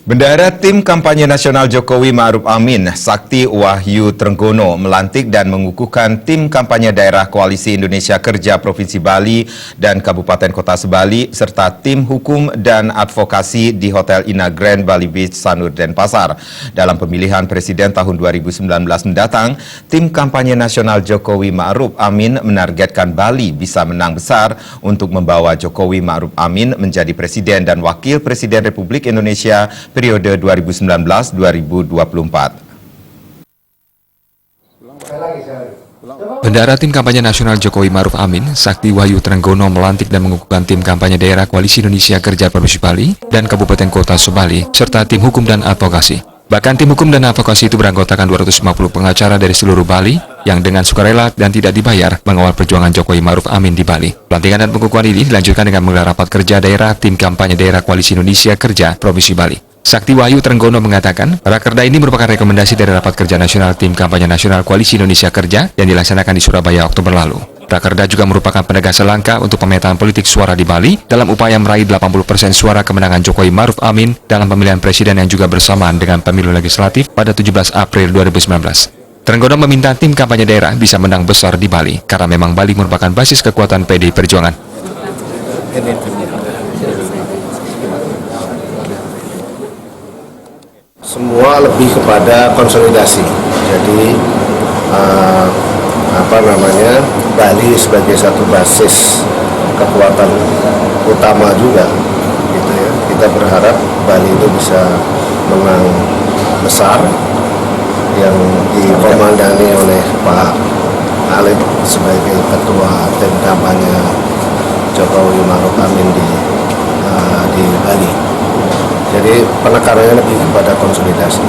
Bendahara Tim Kampanye Nasional Jokowi Ma'ruf Amin, Sakti Wahyu Trenggono, melantik dan mengukuhkan Tim Kampanye Daerah Koalisi Indonesia Kerja Provinsi Bali dan Kabupaten Kota Sebali, serta Tim Hukum dan Advokasi di Hotel Ina Grand Bali Beach, Sanur, Denpasar. Dalam pemilihan Presiden tahun 2019 mendatang, Tim Kampanye Nasional Jokowi Ma'ruf Amin menargetkan Bali bisa menang besar untuk membawa Jokowi Ma'ruf Amin menjadi Presiden dan Wakil Presiden Republik Indonesia periode 2019-2024. Bendahara Tim Kampanye Nasional Jokowi Ma'ruf Amin, Sakti Wahyu Trenggono, melantik dan mengukuhkan Tim Kampanye Daerah Koalisi Indonesia Kerja Provinsi Bali dan Kabupaten Kota Sebali, serta Tim Hukum dan Advokasi. Bahkan Tim Hukum dan Advokasi itu beranggotakan 250 pengacara dari seluruh Bali yang dengan sukarela dan tidak dibayar mengawal perjuangan Jokowi Ma'ruf Amin di Bali. Pelantikan dan pengukuhan ini dilanjutkan dengan menggelar rapat kerja daerah Tim Kampanye Daerah Koalisi Indonesia Kerja Provinsi Bali. Sakti Wahyu Trenggono mengatakan, rakerda ini merupakan rekomendasi dari Rapat Kerja Nasional Tim Kampanye Nasional Koalisi Indonesia Kerja yang dilaksanakan di Surabaya Oktober lalu. Rakerda juga merupakan penegasan langkah untuk pemetaan politik suara di Bali dalam upaya meraih 80% suara kemenangan Jokowi Ma'ruf Amin dalam pemilihan presiden yang juga bersamaan dengan pemilu legislatif pada 17 April 2019. Trenggono meminta tim kampanye daerah bisa menang besar di Bali karena memang Bali merupakan basis kekuatan PDI Perjuangan. Semua lebih kepada konsolidasi. Jadi Bali sebagai satu basis kekuatan utama juga, gitu ya. Kita berharap Bali itu bisa menang besar yang dikomandani oleh Pak Alif sebagai ketua tim kampanye Jokowi Ma'ruf Amin di Bali. Jadi penekanannya lebih kepada konsolidasi.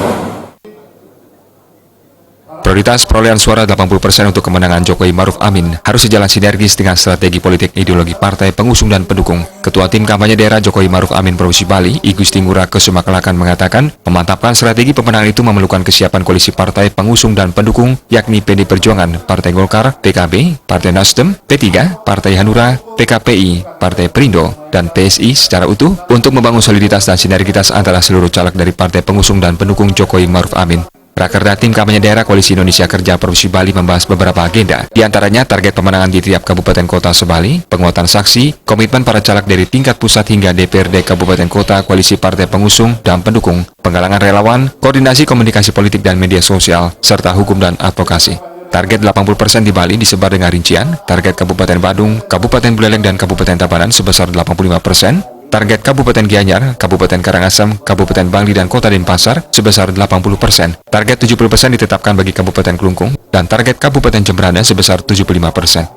Prioritas perolehan suara 80% untuk kemenangan Jokowi Ma'ruf Amin harus sejalan sinergis dengan strategi politik ideologi partai pengusung dan pendukung. Ketua Tim Kampanye Daerah Jokowi Ma'ruf Amin Provinsi Bali, I Gusti Ngurah Kesumakalakan, mengatakan, memantapkan strategi pemenangan itu memerlukan kesiapan koalisi partai pengusung dan pendukung, yakni PD Perjuangan, Partai Golkar, PKB, Partai Nasdem, P3, Partai Hanura, PKPI, Partai Perindo, dan PSI secara utuh untuk membangun soliditas dan sinergitas antara seluruh caleg dari partai pengusung dan pendukung Jokowi Ma'ruf Amin. Rakerda Tim Kampanye Daerah Koalisi Indonesia Kerja Provinsi Bali membahas beberapa agenda, diantaranya target pemenangan di tiap Kabupaten Kota Sebali, penguatan saksi, komitmen para caleg dari tingkat pusat hingga DPRD Kabupaten Kota, koalisi partai pengusung dan pendukung, penggalangan relawan, koordinasi komunikasi politik dan media sosial, serta hukum dan advokasi. Target 80% di Bali disebar dengan rincian, target Kabupaten Badung, Kabupaten Buleleng, dan Kabupaten Tabanan sebesar 85%, target Kabupaten Gianyar, Kabupaten Karangasem, Kabupaten Bangli, dan Kota Denpasar sebesar 80%. Target 70% ditetapkan bagi Kabupaten Klungkung, dan target Kabupaten Jemberana sebesar 75%.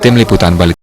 Tim Liputan Bali.